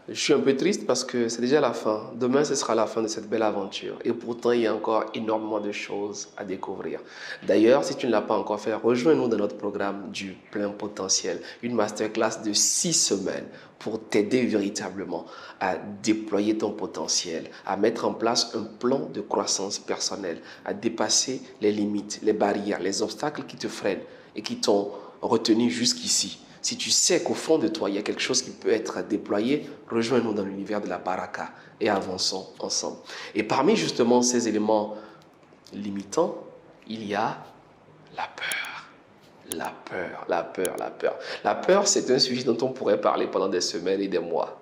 Je suis un peu triste parce que c'est déjà la fin. Demain, ce sera la fin de cette belle aventure. Et pourtant, il y a encore énormément de choses à découvrir. D'ailleurs, si tu ne l'as pas encore fait, rejoins-nous dans notre programme du plein potentiel. Une masterclass de 6 semaines pour t'aider véritablement à déployer ton potentiel, à mettre en place un plan de croissance personnelle, à dépasser les limites, les barrières, les obstacles qui te freinent et qui t'ont retenu jusqu'ici. Si tu sais qu'au fond de toi, il y a quelque chose qui peut être déployé, rejoins-nous dans l'univers de la baraka et avançons ensemble. Et parmi justement ces éléments limitants, il y a la peur. La peur, la peur, la peur. La peur, c'est un sujet dont on pourrait parler pendant des semaines et des mois.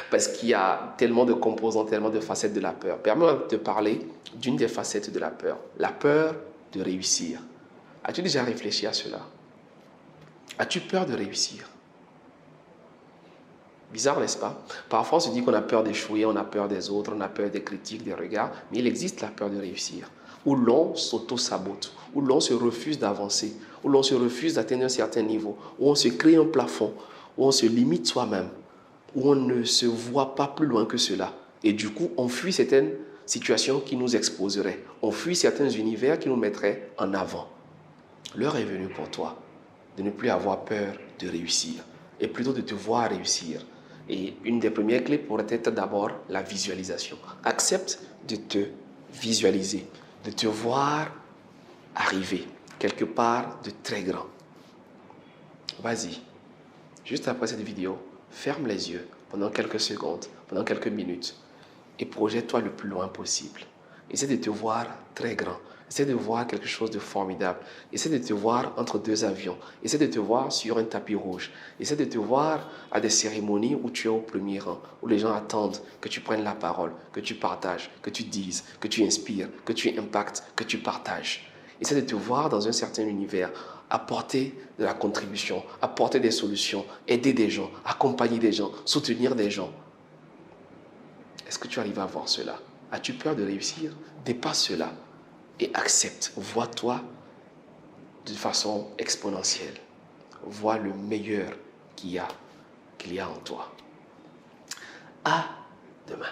Parce qu'il y a tellement de composants, tellement de facettes de la peur. Permets-moi de te parler d'une des facettes de la peur. La peur de réussir. As-tu déjà réfléchi à cela? As-tu peur de réussir? Bizarre, n'est-ce pas? Parfois, on se dit qu'on a peur d'échouer, on a peur des autres, on a peur des critiques, des regards, mais il existe la peur de réussir, où l'on s'auto-sabote, où l'on se refuse d'avancer, où l'on se refuse d'atteindre un certain niveau, où on se crée un plafond, où on se limite soi-même, où on ne se voit pas plus loin que cela. Et du coup, on fuit certaines situations qui nous exposeraient, on fuit certains univers qui nous mettraient en avant. L'heure est venue pour toi de ne plus avoir peur de réussir, et plutôt de te voir réussir. Et une des premières clés pourrait être d'abord la visualisation. Accepte de te visualiser, de te voir arriver quelque part de très grand. Vas-y, juste après cette vidéo, ferme les yeux pendant quelques secondes, pendant quelques minutes, et projette-toi le plus loin possible. Essaie de te voir très grand. Essaie de voir quelque chose de formidable. Essaie de te voir entre deux avions. Essaie de te voir sur un tapis rouge. Essaie de te voir à des cérémonies où tu es au premier rang, où les gens attendent que tu prennes la parole, que tu partages, que tu dises, que tu inspires, que tu impactes, que tu partages. Essaie de te voir dans un certain univers, apporter de la contribution, apporter des solutions, aider des gens, accompagner des gens, soutenir des gens. Est-ce que tu arrives à voir cela? As-tu peur de réussir? Dépasse cela et accepte. Vois-toi de façon exponentielle. Vois le meilleur qu'il y a en toi. À demain.